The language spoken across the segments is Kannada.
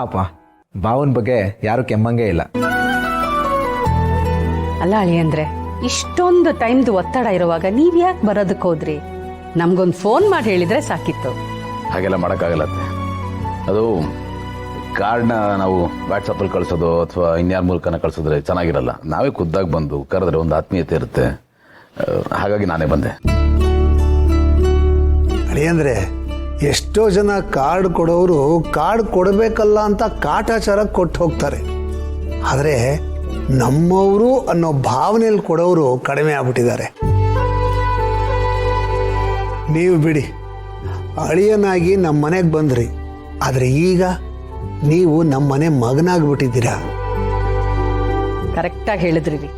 ಪಾಪ ಬಾವನ ಬಗ್ಗೆ ಯಾರು ಕೆಮ್ಮಂಗೆ ಇಲ್ಲ. ಅಲ್ಲ ಅಳಿಯಂದ್ರೆ, ಇಷ್ಟೊಂದು ಟೈಮ್ದು ಒತ್ತಡ ಇರುವಾಗ ನೀವ್ ಯಾಕೆ ಬರೋದಕ್ಕೆ ಹೋದ್ರಿ? ನಮ್ಗೊಂದು ಫೋನ್ ಮಾಡಿ ಹೇಳಿದ್ರೆ ಸಾಕಿತ್ತು. ಹಾಗೆಲ್ಲ ಮಾಡೋಕ್ಕಾಗಲ್ಲ. ಅದು ಕಾರ್ಡ್ನ ನಾವು ವಾಟ್ಸಪ್ಪಲ್ಲಿ ಕಳಿಸೋದು ಅಥವಾ ಇನ್ಯಾರ ಮೂಲಕನ ಕಳಿಸಿದ್ರೆ ಚೆನ್ನಾಗಿರಲ್ಲ. ನಾವೇ ಖುದ್ದಾಗಿ ಬಂದು ಕರೆದ್ರೆ ಒಂದು ಆತ್ಮೀಯತೆ ಇರುತ್ತೆ. ಹಾಗಾಗಿ ನಾನೇ ಬಂದೆ. ಅಳಿಯಂದ್ರೆ, ಎಷ್ಟೋ ಜನ ಕಾರ್ಡ್ ಕೊಡೋರು ಕಾರ್ಡ್ ಕೊಡಬೇಕಲ್ಲ ಅಂತ ಕಾಟಾಚಾರ ಕೊಟ್ಟು ಹೋಗ್ತಾರೆ. ಆದರೆ ನಮ್ಮವರು ಅನ್ನೋ ಭಾವನೆಯಲ್ಲಿ ಕೊಡೋರು ಕಡಿಮೆ ಆಗ್ಬಿಟ್ಟಿದ್ದಾರೆ. ನೀವು ಬಿಡಿ, ಅಳಿಯನಾಗಿ ನಮ್ಮ ಮನೆಗೆ ಬಂದ್ರಿ, ಆದರೆ ಈಗ ನೀವು ನಮ್ಮ ಮನೆ ಮಗನಾಗ್ಬಿಟ್ಟಿದ್ದೀರಾ. ಕರೆಕ್ಟಾಗಿ ಹೇಳಿದ್ರಿ ರೀ.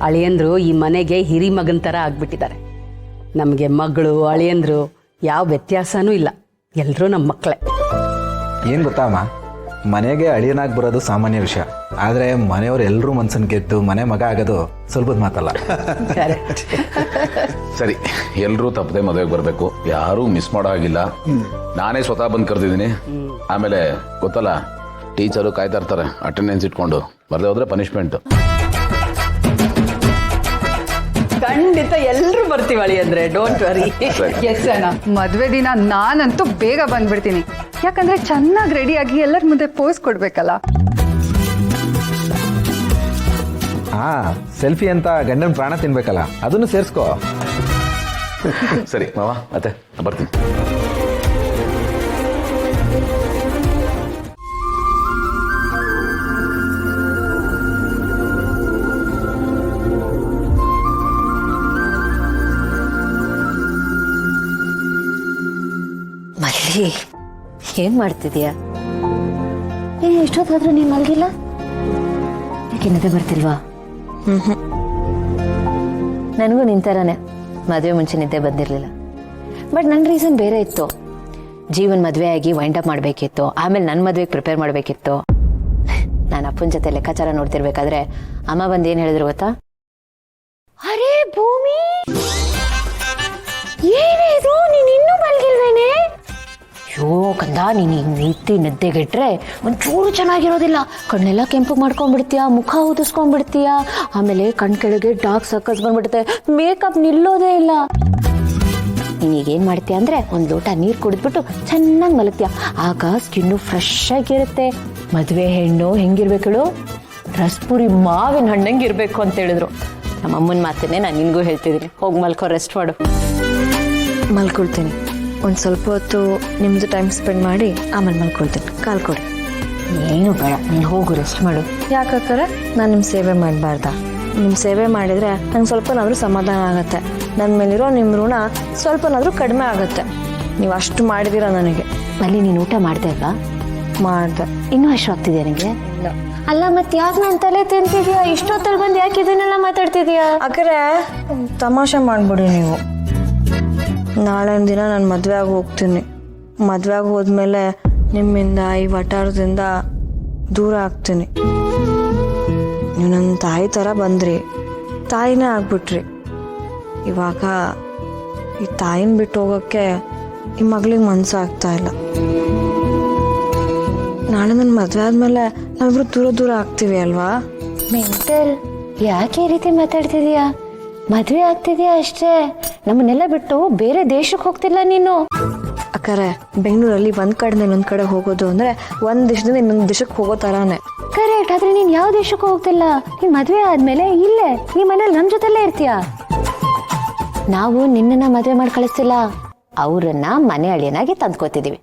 ಅಳಿಯಂದ್ರು ಈ ಮನೆಗೆ ಹಿರಿ ಮಗನ ಥರ ಆಗ್ಬಿಟ್ಟಿದ್ದಾರೆ. ನಮಗೆ ಮಗಳು ಅಳಿಯಂದ್ರು ಯಾವ ವ್ಯತ್ಯಾಸನೂ ಇಲ್ಲ, ಎಲ್ಲರೂ ನಮ್ಮ ಮಕ್ಕಳೇ. ಏನು ಗೊತ್ತಮ್ಮ, ಮನೆಗೆ ಅಳಿಯನಾಗಿ ಬರೋದು ಸಾಮಾನ್ಯ ವಿಷಯ. ಆದರೆ ಮನೆಯವ್ರು ಎಲ್ಲರೂ ಮನ್ಸನ್ನು ಗೆದ್ದು ಮನೆ ಮಗ ಆಗೋದು ಸ್ವಲ್ಪದ ಮಾತಲ್ಲ. ಸರಿ, ಎಲ್ಲರೂ ತಪ್ಪದೆ ಮದುವೆಗೆ ಬರಬೇಕು, ಯಾರೂ ಮಿಸ್ ಮಾಡೋ ಹಾಗಿಲ್ಲ. ನಾನೇ ಸ್ವತಃ ಬಂದು ಕರೆದಿದ್ದೀನಿ. ಆಮೇಲೆ ಗೊತ್ತಲ್ಲ, ಟೀಚರು ಕಾಯ್ತಾ ಇರ್ತಾರೆ ಅಟೆಂಡೆನ್ಸ್ ಇಟ್ಕೊಂಡು. ಬರದೆ ಹೋದ್ರೆ ಪನಿಷ್ಮೆಂಟ್. ಖಂಡಿತ ಎಲ್ಲರೂ ಬರ್ತೀವಿ ಅಳಿಯಂದ್ರೆ, ಡೋಂಟ್ ವರಿ. ಎಸ್ ಅಣ್ಣ, ಮದ್ವೆ ದಿನ ನಾನಂತೂ ಬೇಗ ಬಂದ್ಬಿಡ್ತೀನಿ. ಯಾಕಂದ್ರೆ ಚೆನ್ನಾಗಿ ರೆಡಿಯಾಗಿ ಎಲ್ಲರ ಮುಂದೆ ಪೋಸ್ ಕೊಡ್ಬೇಕಲ್ಲ. ಸೆಲ್ಫಿ ಅಂತ ಗಂಡನ ಪ್ರಾಣ ತಿನ್ಬೇಕಲ್ಲ, ಅದನ್ನು ಸೇರಿಸ್ಕೋ. ಸರಿ ಮಾವ, ಮತ್ತೆ ಬರ್ತೀನಿ. ಮಲ್ಲಿ, ಏನ್ ಮಾಡ್ತಿದೀಯಾ? ಎಷ್ಟೊತ್ತಾದ್ರೂ ನೀನ್ ಮಲ್ಗಿಲ್ಲ? ಯಾಕೆ ನಿದ್ದೆ ಬರ್ತಿಲ್ವಾ? ನನಗೂ ನಿಂತರಾನೆ ಮದುವೆ ಮುಂಚೆ ನಿದ್ದೆ ಬಂದಿರಲಿಲ್ಲ. ಬಟ್ ನನ್ನ ರೀಸನ್ ಬೇರೆ ಇತ್ತು. ಜೀವನ್ ಮದುವೆ ಆಗಿ ವೈಂಡ್ ಅಪ್ ಮಾಡಬೇಕಿತ್ತು, ಆಮೇಲೆ ನನ್ನ ಮದುವೆಗೆ ಪ್ರಿಪೇರ್ ಮಾಡಬೇಕಿತ್ತು. ನಾನು ಅಪ್ಪನ ಜೊತೆ ಲೆಕ್ಕಾಚಾರ ನೋಡ್ತಿರ್ಬೇಕಾದ್ರೆ ಅಮ್ಮ ಬಂದು ಏನು ಹೇಳಿದ್ರು ಗೊತ್ತಾ? ಅರೇ ಭೂಮಿ, ಏನಿದು, ನೀನ್ ಇನ್ನೂ ಮಲ್ಗಿಲ್ವೇನೆ? ಅಯ್ಯೋ ಕಂದ, ನೀನು ನಿದ್ದೆ ನಿದ್ದೆಗೆಟ್ರೆ ಒಂಚೂರು ಚೆನ್ನಾಗಿರೋದಿಲ್ಲ. ಕಣ್ಣೆಲ್ಲ ಕೆಂಪು ಮಾಡ್ಕೊಂಡ್ಬಿಡ್ತೀಯ, ಮುಖ ಊದಿಸ್ಕೊಂಡ್ಬಿಡ್ತೀಯ, ಆಮೇಲೆ ಕಣ್ ಕೆಳಗೆ ಡಾರ್ಕ್ ಸರ್ಕಲ್ಸ್ ಬಂದ್ಬಿಡುತ್ತೆ, ಮೇಕಪ್ ನಿಲ್ಲೋದೇ ಇಲ್ಲ. ನೀನೀಗೇನು ಮಾಡ್ತೀಯ ಅಂದರೆ ಒಂದು ಲೋಟ ನೀರು ಕುಡಿದ್ಬಿಟ್ಟು ಚೆನ್ನಾಗಿ ಮಲಗ್ತೀಯ. ಆಗ ಸ್ಕಿನ್ನು ಫ್ರೆಶ್ ಆಗಿರುತ್ತೆ. ಮದುವೆ ಹೆಣ್ಣು ಹೆಂಗಿರ್ಬೇಕಳು? ರಸ್ಪುರಿ ಮಾವಿನ ಹಣ್ಣಂಗೆ ಇರಬೇಕು ಅಂತ ಹೇಳಿದ್ರು. ನಮ್ಮ ಅಮ್ಮನ ಮಾತನ್ನೇ ನಾನು ನಿನಗೂ ಹೇಳ್ತಿದ್ದೀನಿ. ಹೋಗಿ ಮಲ್ಕೋ, ರೆಸ್ಟ್ ಮಾಡು. ಮಲ್ಕೊಳ್ತೀನಿ. ಒಂದು ಸ್ವಲ್ಪ ಹೊತ್ತು ನಿಮ್ಮದು ಟೈಮ್ ಸ್ಪೆಂಡ್ ಮಾಡಿ ಆಮೇಲೆ ಮಲ್ಕೊಳ್ತೀನಿ. ಕಾಲ್ ಕೊಡಿ. ಏನು ಬೇಡ, ನೀನು ಹೋಗು, ರೆಸ್ಟ್ ಮಾಡು. ಯಾಕಂದ್ರೆ ನಾನು ನಿಮ್ಮ ಸೇವೆ ಮಾಡಬಾರ್ದಾ? ನಿಮ್ಮ ಸೇವೆ ಮಾಡಿದರೆ ನಂಗೆ ಸ್ವಲ್ಪನಾದರೂ ಸಮಾಧಾನ ಆಗುತ್ತೆ. ನನ್ನ ಮೇಲಿರೋ ನಿಮ್ಮ ಋಣ ಸ್ವಲ್ಪನಾದರೂ ಕಡಿಮೆ ಆಗುತ್ತೆ. ನೀವು ಅಷ್ಟು ಮಾಡಿದ್ದೀರಾ ನನಗೆ. ಅಲ್ಲಿ ನೀನು ಊಟ ಮಾಡ್ದೆ ಅಲ್ವಾ? ಮಾಡಿದೆ. ಇನ್ನೂ ಅಷ್ಟು ಆಗ್ತಿದೆಯಾ ನನಗೆ? ಅಲ್ಲ, ಮತ್ತೆ ಯಾಕೆ ನನ್ನ ತಲೆ ತಿಂತಿದ್ಯಾ? ಇಷ್ಟೊತ್ತಲ್ಲಿ ಬಂದು ಯಾಕೆ ಇದನ್ನೆಲ್ಲ ಮಾತಾಡ್ತಿದ್ಯಾ? ಅಕ್ಕರೆ ತಮಾಷೆ ಮಾಡಿಬಿಡಿ ನೀವು. ನಾಳೆ ದಿನ ನಾನು ಮದುವೆ ಆಗಿ ಹೋಗ್ತೀನಿ. ಮದುವೆ ಆಗಿ ಹೋದ್ಮೇಲೆ ನಿಮ್ಮಿಂದ ಈ ವಟಾರದಿಂದ ದೂರ ಆಗ್ತೀನಿ. ನೀವು ನನ್ನ ತಾಯಿ ಥರ ಬಂದ್ರಿ, ತಾಯಿನೇ ಆಗ್ಬಿಟ್ರಿ. ಇವಾಗ ಈ ತಾಯಿನ ಬಿಟ್ಟು ಹೋಗೋಕ್ಕೆ ಈ ಮಗಳಿಗೆ ಮನಸ್ಸು ಆಗ್ತಾ ಇಲ್ಲ. ನಾಳೆ ನನ್ನ ಮದುವೆ ಆದಮೇಲೆ ನಾವಿಬ್ರು ದೂರ ದೂರ ಆಗ್ತೀವಿ ಅಲ್ವಾ? ಮೆಂಟಲ್, ಯಾಕೆ ಈ ರೀತಿ ಮಾತಾಡ್ತಿದೀಯಾ? ಮದುವೆ ಆಗ್ತಿದೀಯಾ ಅಷ್ಟೇ, ನಮ್ಮನ್ನೆಲ್ಲ ಬಿಟ್ಟು ಬೇರೆ ದೇಶಕ್ಕೆ ಹೋಗ್ತಿಲ್ಲ ನೀನು. ಅಕ್ಕರೆ, ಬೆಂಗಳೂರಲ್ಲಿ ಒಂದ್ ಕಡೆ ಇನ್ನೊಂದ್ ಕಡೆ ಹೋಗೋದು ಅಂದ್ರೆ ಒಂದ್ ದೇಶದಿಂದ ಇನ್ನೊಂದು ದೇಶಕ್ಕೆ ಹೋಗೋ ತರಾನೇ. ಕರೆಕ್ಟ್. ಆದ್ರೆ ನೀನ್ ಯಾವ ದೇಶಕ್ಕೂ ಹೋಗ್ತಿಲ್ಲ. ನೀನ್ ಮದ್ವೆ ಆದ್ಮೇಲೆ ಇಲ್ಲೇ ನೀ ಮನೇಲಿ ನಮ್ ಜೊತೆಲ್ಲೇ ಇರ್ತೀಯ. ನಾವು ನಿನ್ನನ್ನ ಮದ್ವೆ ಮಾಡಿ ಕಳಿಸ್ತಿಲ್ಲ, ಅವ್ರನ್ನ ಮನೆ ಅಳಿಯನಾಗಿ ತಂದ್ಕೋತಿದೀವಿ.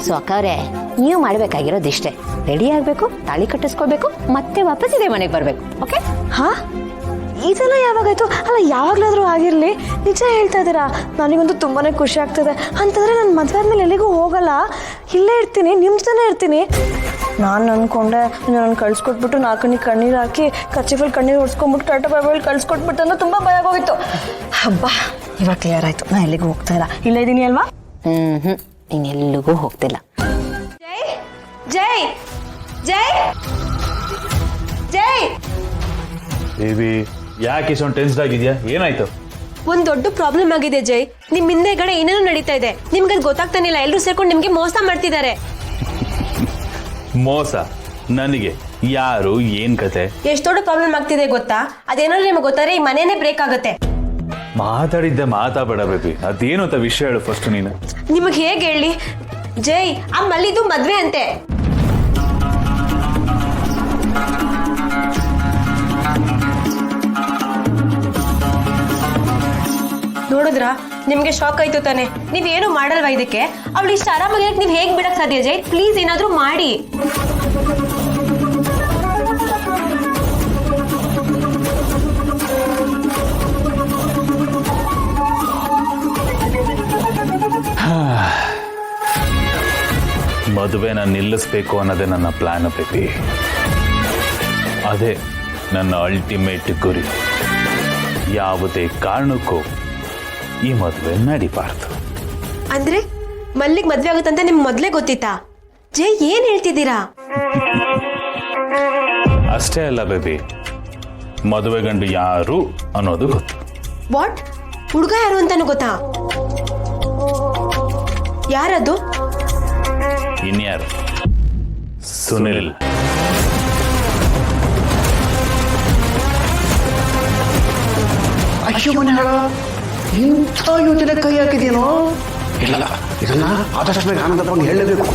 ಸೊ ಅಕ್ಕವ್ರೆ, ನೀವು ಮಾಡ್ಬೇಕಾಗಿರೋದಿಷ್ಟೇ. ರೆಡಿ ಆಗ್ಬೇಕು, ತಾಳಿ ಕಟ್ಟಿಸ್ಕೋಬೇಕು, ಮತ್ತೆ ವಾಪಸ್ ಇದೇ ಮನೆಗೆ ಬರ್ಬೇಕು. ಓಕೆ? ಹಾ, ಇದೆಲ್ಲ ಯಾವಾಗಾಯ್ತು? ಅಲ್ಲ, ಯಾವಾಗ್ಲಾದ್ರೂ ಆಗಿರ್ಲಿ. ನಿಜ ಹೇಳ್ತಾ ಇದ್ದೀರಾ? ನನಗಂತೂ ತುಂಬಾನೇ ಖುಷಿ ಆಗ್ತದೆ. ಅಂತಂದ್ರೆ ನಾನು ಮದುವೆ ಆದ್ಮೇಲೆ ಎಲ್ಲಿಗೂ ಹೋಗಲ್ಲ, ಇಲ್ಲೇ ಇರ್ತೀನಿ, ನಿಮ್ಮ ಜೊತೆ ಇರ್ತೀನಿ. ನಾನು ಅನ್ಕೊಂಡೆ ನಾನು ಕಳ್ಸ್ಕೊಟ್ಬಿಟ್ಟು ನಾಲ್ಕನಿಗೆ ಕಣ್ಣೀರು ಹಾಕಿ ಕಚ್ಚಿಫಲ್ಲಿ ಕಣ್ಣೀರು ಹೊಡ್ಸ್ಕೊಂಡ್ಬಿಟ್ಟು ಟಾಟಾ ಬಾಯ್ ಕಳ್ಸ್ಕೊಟ್ಬಿಟ್ಟು ಅಂದ್ರೆ ತುಂಬಾ ಭಯ ಆಗೋಗಿತ್ತು. ಹಬ್ಬ, ಇವಾಗ ಕ್ಲಿಯರ್ ಆಯ್ತು. ನಾ ಎಲ್ಲಿಗೂ ಹೋಗ್ತಾ ಇಲ್ಲ, ಇಲ್ಲೇ ಇದ್ದೀನಿ ಅಲ್ವಾ? ನೀನ್ ಎಲ್ಲಿಗೂ ಹೋಗ್ತಿಲ್ಲ. ಜೈ ಜೈ ಜೈ ಜೈ ಬೇಬಿ, ಯಾಕೆ ಇಷ್ಟೊಂದು ಟೆನ್ಸ್ಡ್ ಆಗಿದ್ಯಾ? ಏನಾಯ್ತು? ಒಂದ್ ದೊಡ್ಡ ಪ್ರಾಬ್ಲಮ್ ಆಗಿದೆ ಜೈ. ನಿಮ್ ಹಿಂದೆಗಡೆ ಏನೇನೋ ನಡೀತಾ ಇದೆ. ನಿಮ್ಗೆ ಅದು ಗೊತ್ತಾಗ್ತಾನಿಲ್ಲ. ಎಲ್ಲರೂ ಸೇರ್ಕೊಂಡು ನಿಮ್ಗೆ ಮೋಸ ಮಾಡ್ತಿದ್ದಾರೆ. ಮೋಸ ನನಗೆ ಯಾರು ಏನ್ ಕತೆ? ಎಷ್ಟು ದೊಡ್ಡ ಪ್ರಾಬ್ಲಮ್ ಆಗ್ತಿದೆ ಗೊತ್ತಾ? ಅದೇನಾದ್ರೂ ನಿಮ್ಗೆ ಗೊತ್ತಾರೆ ಈ ಮನೇನೆ ಬ್ರೇಕ್ ಆಗುತ್ತೆ. ಮಾತಾಡಿದ್ದೆ ಮಾತಾಡಬೇಡ ಬೇಬಿ, ಅದೇನು ಅಂತ ವಿಷಯ ಹೇಳು ಫಸ್ಟ್ ನೀನು. ನಿಮಗೆ ಹೇಗೆ ಹೇಳಿ ಜೈ, ಆ ಮಲ್ಲಿದು ಮದ್ವೆ ಅಂತೆ. ನೋಡಿದ್ರ, ನಿಮ್ಗೆ ಶಾಕ್ ಆಯ್ತು ತಾನೆ? ನೀವೇನು ಮಾಡಲ್ವಾ ಇದಕ್ಕೆ? ಅವಳು ಇಷ್ಟು ಆರಾಮಾಗಿರಕ್ಕೆ ನೀವು ಹೇಗೆ ಬಿಡಕ್ ಸಾಧ್ಯ ಜೈ? ಪ್ಲೀಸ್ ಏನಾದ್ರೂ ಮಾಡಿ. ಮದುವೆನ ನಿಲ್ಲಿಸ್ಬೇಕು ಅನ್ನೋದೇ ನನ್ನ ಪ್ಲಾನ್ ಬೇಬಿ. ಅದೇ ನನ್ನ ಅಲ್ಟಿಮೇಟ್ ಗುರಿ. ಯಾವುದೇ ಕಾರಣಕ್ಕೂ ಈ ಮದುವೆ ನಡಿಬಾರ್ದು. ಅಂದ್ರೆ ಮಲ್ಲಿಗೆ ಮದ್ವೆ ಆಗುತ್ತಂತ ನಿಮ್ಗೆ ಮೊದ್ಲೇ ಗೊತ್ತಿತ್ತಾ? ಜೈ, ಏನ್ ಹೇಳ್ತಿದ್ದೀರಾ? ಅಷ್ಟೇ ಅಲ್ಲ ಬೇಬಿ, ಮದುವೆ ಗಂಡು ಯಾರು ಅನ್ನೋದು ಗೊತ್ತು. ವಾಟ್? ಹುಡುಗ ಯಾರು ಅಂತಾನು ಗೊತ್ತಾ? ಯಾರದು? ಇನ್ಯಾರು? ಸುನಿಲ್. ಅಯ್ಯೋ ಮನೆಗಳ ಇಂಥ ಯೋಜನೆ ಕೈ ಹಾಕಿದೇನೋ? ಇಲ್ಲ, ಇದನ್ನ ಆದಷ್ಟು ಬೇಗ ಆನಂದಪ್ಪ ಹೇಳಲೇಬೇಕು.